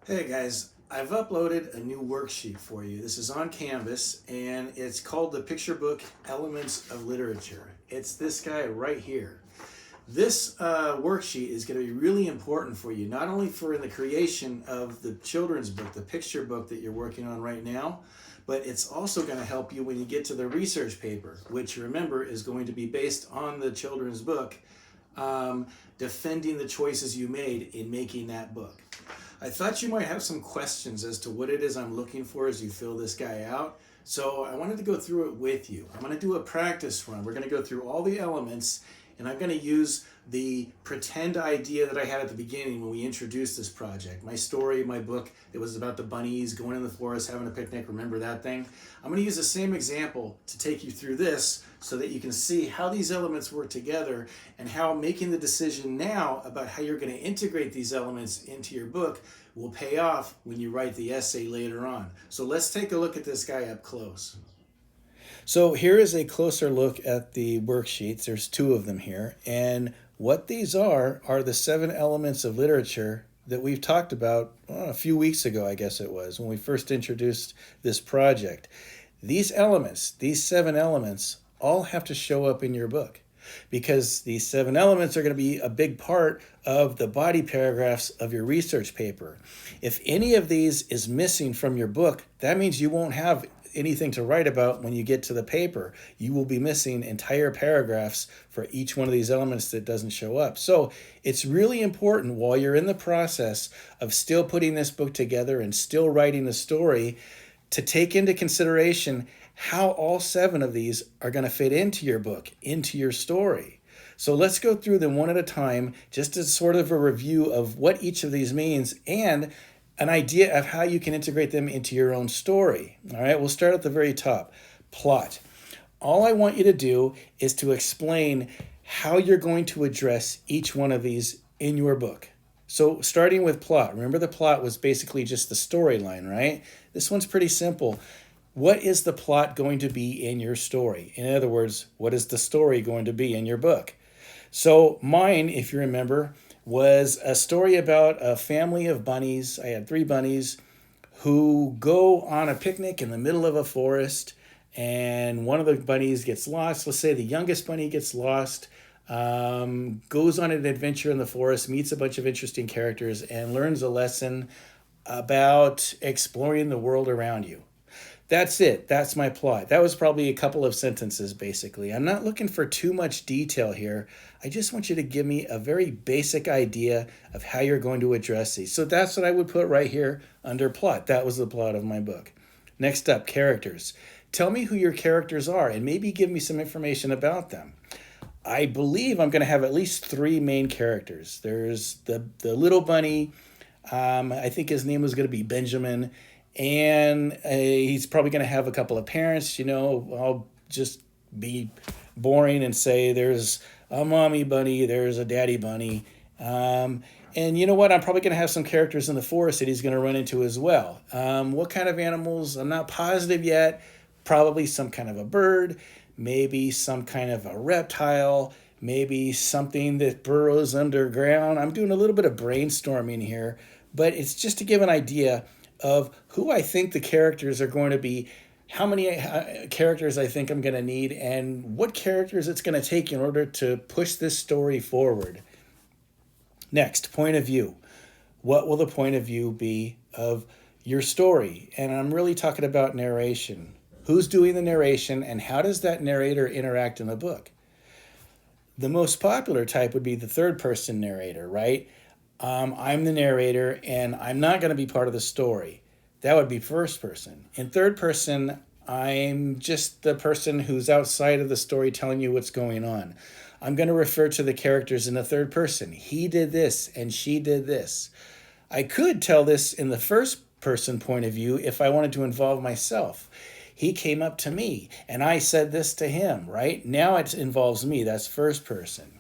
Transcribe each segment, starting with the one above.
Hey guys, I've uploaded a new worksheet for you. This is on Canvas and it's called the Picture Book Elements of Literature. It's this guy right here. This worksheet is going to be really important for you, not only for in the creation of the children's book, the picture book that you're working on right now, but it's also going to help you when you get to the research paper, which remember is going to be based on the children's book, um, defending the choices you made in making that book. I thought you might have some questions as to what it is I'm looking for as you fill this guy out. So I wanted to go through it with you. I'm going to do a practice run. We're going to go through all the elements, and I'm going to use the pretend idea that I had at the beginning when we introduced this project. My story, my book, it was about the bunnies going in the forest, having a picnic. Remember that thing? I'm going to use the same example to take you through this so that you can see how these elements work together and how making the decision now about how you're going to integrate these elements into your book will pay off when you write the essay later on. So let's take a look at this guy up close. So here is a closer look at the worksheets. There's two of them here. And what these are the 7 elements of literature that we've talked about a few weeks ago, I guess it was, when we first introduced this project. These elements, these 7 elements, all have to show up in your book because these 7 elements are going to be a big part of the body paragraphs of your research paper. If any of these is missing from your book, that means you won't have anything to write about when you get to the paper. You will be missing entire paragraphs for each one of these elements that doesn't show up. So it's really important while you're in the process of still putting this book together and still writing the story to take into consideration how all 7 of these are going to fit into your book, into your story. So let's go through them one at a time, just as sort of a review of what each of these means and an idea of how you can integrate them into your own story. All right, we'll start at the very top. Plot. All I want you to do is to explain how you're going to address each one of these in your book. So, starting with plot, remember the plot was basically just the storyline, right? This one's pretty simple. What is the plot going to be in your story? In other words, what is the story going to be in your book? So, mine, if you remember, was a story about a family of bunnies. I had 3 bunnies who go on a picnic in the middle of a forest, and one of the bunnies gets lost. Let's say the youngest bunny gets lost, goes on an adventure in the forest, meets a bunch of interesting characters, and learns a lesson about exploring the world around you. That's it. That's my plot. That was probably a couple of sentences, basically. I'm not looking for too much detail here. I just want you to give me a very basic idea of how you're going to address these. So that's what I would put right here under plot. That was the plot of my book. Next up, characters. Tell me who your characters are and maybe give me some information about them. I believe I'm going to have at least 3 main characters. There's the little bunny. I think his name was going to be Benjamin, and he's probably going to have a couple of parents. I'll just be boring and say there's a mommy bunny, there's a daddy bunny. And you know what? I'm probably going to have some characters in the forest that he's going to run into as well. What kind of animals? I'm not positive yet. Probably some kind of a bird, maybe some kind of a reptile, maybe something that burrows underground. I'm doing a little bit of brainstorming here, but it's just to give an idea of who I think the characters are going to be, how many characters I think I'm going to need, and what characters it's going to take in order to push this story forward. Next, point of view. What will the point of view be of your story? And I'm really talking about narration. Who's doing the narration, and how does that narrator interact in the book? The most popular type would be the third person narrator, right? I'm the narrator and I'm not going to be part of the story. That would be first person. In third person, I'm just the person who's outside of the story telling you what's going on. I'm going to refer to the characters in the third person. He did this and she did this. I could tell this in the first person point of view if I wanted to involve myself. He came up to me and I said this to him, right? Now it involves me. That's first person.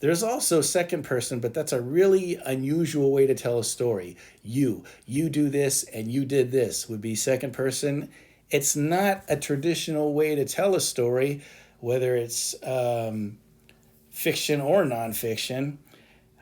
There's also second person, but that's a really unusual way to tell a story. You do this and you did this would be second person. It's not a traditional way to tell a story, whether it's fiction or nonfiction,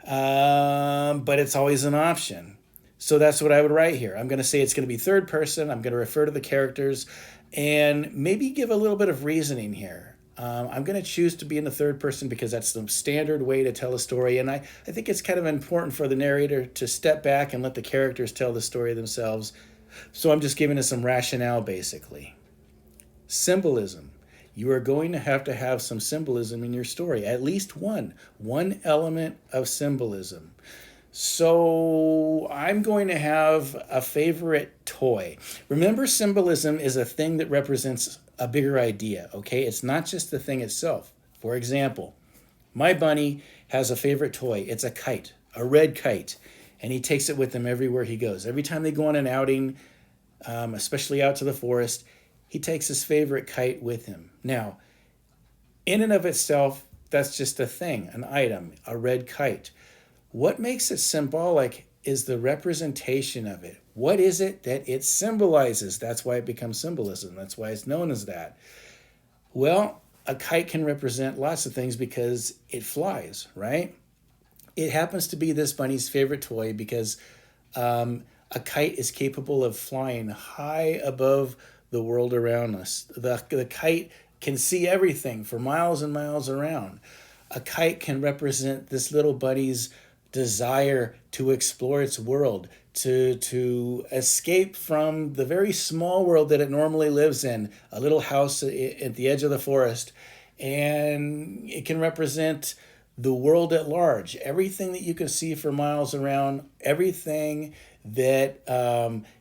but it's always an option. So that's what I would write here. I'm going to say it's going to be third person. I'm going to refer to the characters and maybe give a little bit of reasoning here. I'm going to choose to be in the third person because that's the standard way to tell a story. And I think it's kind of important for the narrator to step back and let the characters tell the story themselves. So I'm just giving us some rationale, basically. Symbolism. You are going to have some symbolism in your story, at least one element of symbolism. So I'm going to have a favorite toy. Remember, symbolism is a thing that represents a bigger idea, okay? It's not just the thing itself. For example, my bunny has a favorite toy. It's a kite, a red kite, and he takes it with him everywhere he goes. Every time they go on an outing, especially out to the forest, he takes his favorite kite with him. Now, in and of itself, that's just a thing, an item, a red kite. What makes it symbolic is the representation of it. What is it that it symbolizes? That's why it becomes symbolism. That's why it's known as that. Well, a kite can represent lots of things because it flies, right? It happens to be this bunny's favorite toy because a kite is capable of flying high above the world around us. The kite can see everything for miles and miles around. A kite can represent this little bunny's desire to explore its world, to escape from the very small world that it normally lives in, a little house at the edge of the forest. And it can represent the world at large, everything that you can see for miles around, everything that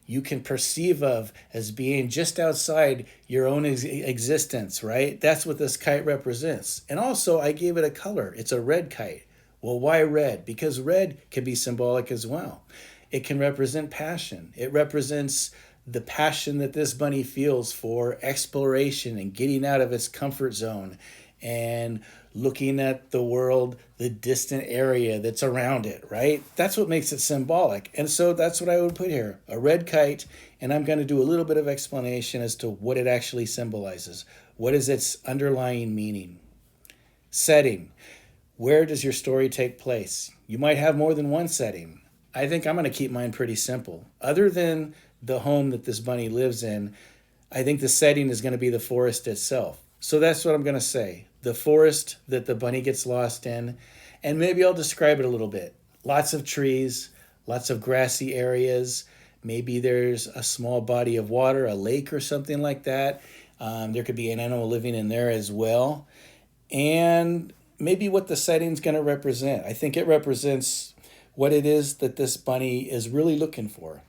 you can perceive of as being just outside your own existence, right? That's what this kite represents. And also, I gave it a color. It's a red kite. Well, why red? Because red can be symbolic as well. It can represent passion. It represents the passion that this bunny feels for exploration and getting out of its comfort zone and looking at the world, the distant area that's around it, right? That's what makes it symbolic. And so that's what I would put here, a red kite, and I'm going to do a little bit of explanation as to what it actually symbolizes. What is its underlying meaning? Setting. Where does your story take place? You might have more than one setting. I think I'm going to keep mine pretty simple. Other than the home that this bunny lives in, I think the setting is going to be the forest itself. So that's what I'm going to say. The forest that the bunny gets lost in, and maybe I'll describe it a little bit. Lots of trees, lots of grassy areas. Maybe there's a small body of water, a lake or something like that. There could be an animal living in there as well. And maybe what the setting's going to represent. I think it represents what it is that this bunny is really looking for.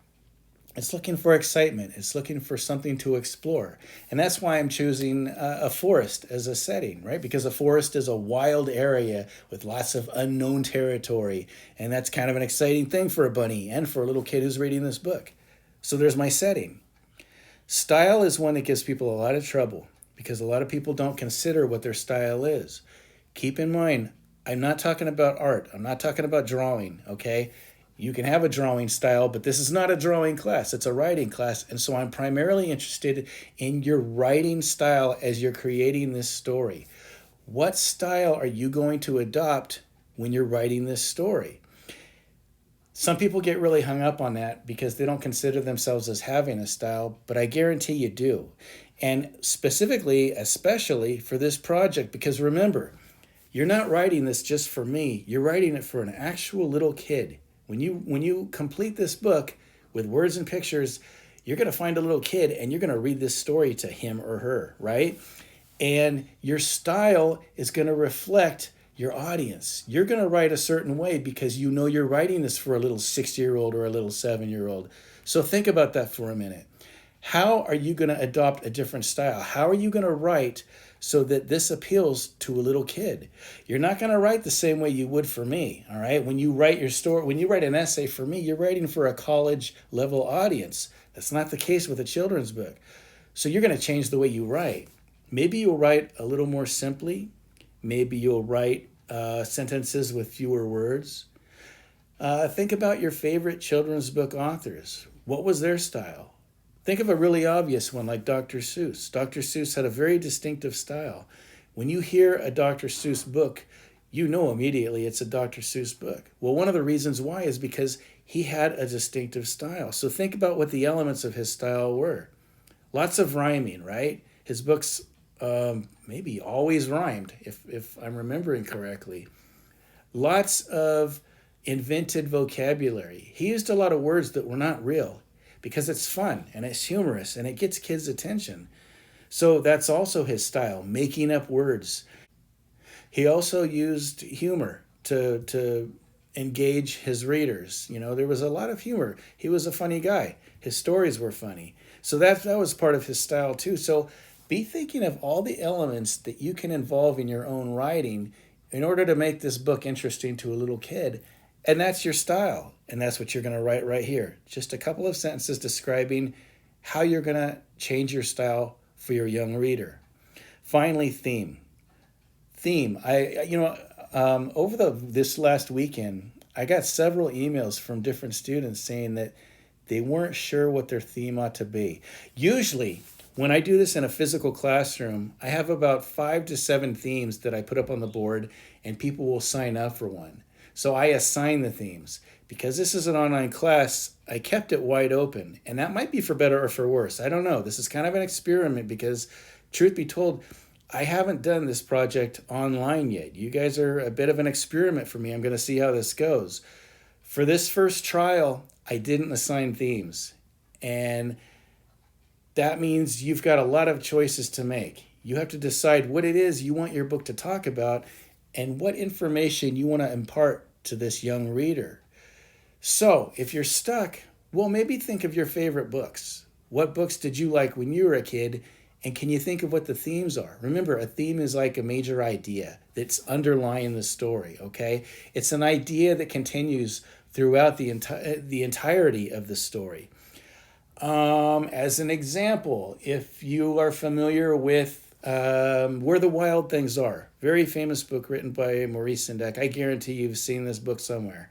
It's looking for excitement. It's looking for something to explore. And that's why I'm choosing a forest as a setting, right? Because a forest is a wild area with lots of unknown territory. And that's kind of an exciting thing for a bunny and for a little kid who's reading this book. So there's my setting. Style is one that gives people a lot of trouble because a lot of people don't consider what their style is. Keep in mind, I'm not talking about art. I'm not talking about drawing, okay? You can have a drawing style, but this is not a drawing class. It's a writing class. And so I'm primarily interested in your writing style as you're creating this story. What style are you going to adopt when you're writing this story? Some people get really hung up on that because they don't consider themselves as having a style, but I guarantee you do. And specifically, especially for this project, because remember, you're not writing this just for me. You're writing it for an actual little kid. When you complete this book with words and pictures, you're going to find a little kid and you're going to read this story to him or her, right? And your style is going to reflect your audience. You're going to write a certain way because you know you're writing this for a little 6-year-old or a little 7-year-old. So think about that for a minute. How are you going to adopt a different style? How are you going to write so that this appeals to a little kid? You're not going to write the same way you would for me, all right? When you write your story, when you write an essay for me, you're writing for a college level audience. That's not the case with a children's book. So you're going to change the way you write. Maybe you'll write a little more simply. Maybe you'll write sentences with fewer words. Think about your favorite children's book authors. What was their style? Think of a really obvious one like Dr. Seuss. Dr. Seuss had a very distinctive style. When you hear a Dr. Seuss book, you know immediately it's a Dr. Seuss book. Well, one of the reasons why is because he had a distinctive style. So think about what the elements of his style were. Lots of rhyming, right? His books maybe always rhymed, if I'm remembering correctly. Lots of invented vocabulary. He used a lot of words that were not real because it's fun and it's humorous and it gets kids' attention. So that's also his style, making up words. He also used humor to engage his readers. You know, there was a lot of humor. He was a funny guy. His stories were funny. So that was part of his style too. So be thinking of all the elements that you can involve in your own writing in order to make this book interesting to a little kid. And that's your style. And that's what you're going to write right here. Just a couple of sentences describing how you're going to change your style for your young reader. Finally, theme. Theme. Over this last weekend, I got several emails from different students saying that they weren't sure what their theme ought to be. Usually, when I do this in a physical classroom, I have about 5 to 7 themes that I put up on the board, and people will sign up for one. So I assign the themes. Because this is an online class, I kept it wide open. And that might be for better or for worse. I don't know. This is kind of an experiment because, truth be told, I haven't done this project online yet. You guys are a bit of an experiment for me. I'm going to see how this goes. For this first trial, I didn't assign themes. And that means you've got a lot of choices to make. You have to decide what it is you want your book to talk about and what information you want to impart to this young reader. So if you're stuck, well, maybe think of your favorite books. What books did you like when you were a kid? And can you think of what the themes are? Remember, a theme is like a major idea that's underlying the story, okay? It's an idea that continues throughout the entirety of the story. As an example, if you are familiar with Where the Wild Things Are, very famous book written by Maurice Sendak. I guarantee you've seen this book somewhere.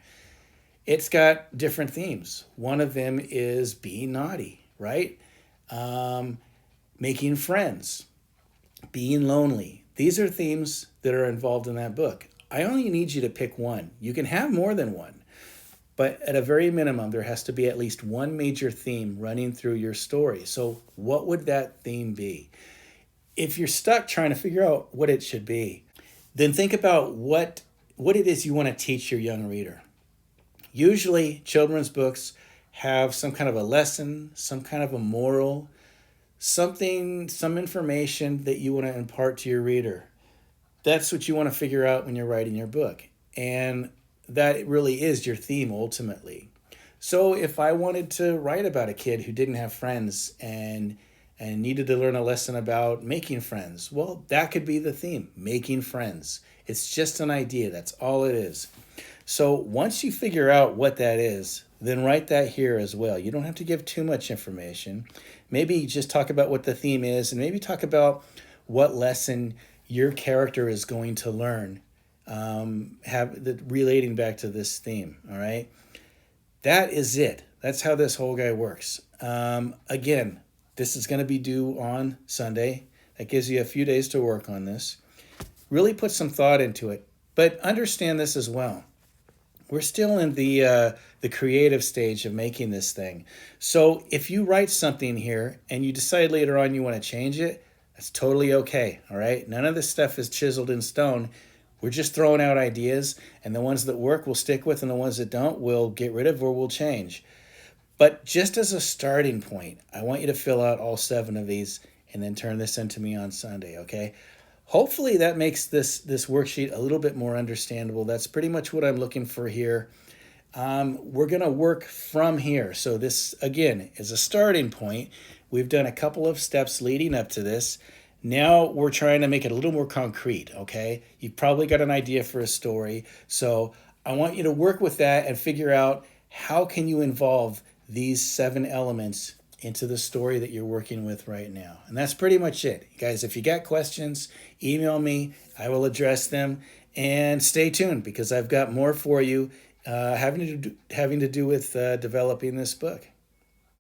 It's got different themes. One of them is being naughty, right? Making friends, being lonely. These are themes that are involved in that book. I only need you to pick one. You can have more than one, but at a very minimum, there has to be at least one major theme running through your story. So what would that theme be? If you're stuck trying to figure out what it should be, then think about what it is you want to teach your young reader. Usually, children's books have some kind of a lesson, some kind of a moral, some information that you want to impart to your reader. That's what you want to figure out when you're writing your book. And that really is your theme ultimately. So if I wanted to write about a kid who didn't have friends and needed to learn a lesson about making friends, well, that could be the theme, making friends. It's just an idea. That's all it is. So once you figure out what that is, then write that here as well. You don't have to give too much information. Maybe just talk about what the theme is and maybe talk about what lesson your character is going to learn, relating back to this theme, all right? That is it. That's how this whole guy works. Again, this is going to be due on Sunday. That gives you a few days to work on this. Really put some thought into it, but understand this as well. We're still in the creative stage of making this thing. So if you write something here and you decide later on you want to change it, that's totally okay, all right? None of this stuff is chiseled in stone. We're just throwing out ideas, and the ones that work we'll stick with, and the ones that don't we'll get rid of or we'll change. But just as a starting point, I want you to fill out all 7 of these and then turn this into me on Sunday, okay? Hopefully that makes this worksheet a little bit more understandable. That's pretty much what I'm looking for here. We're going to work from here. So this, again, is a starting point. We've done a couple of steps leading up to this. Now we're trying to make it a little more concrete, okay? You've probably got an idea for a story. So I want you to work with that and figure out how can you involve these 7 elements into the story that you're working with right now. And that's pretty much it. Guys, if you got questions, email me. I will address them. And stay tuned because I've got more for you having to do with developing this book.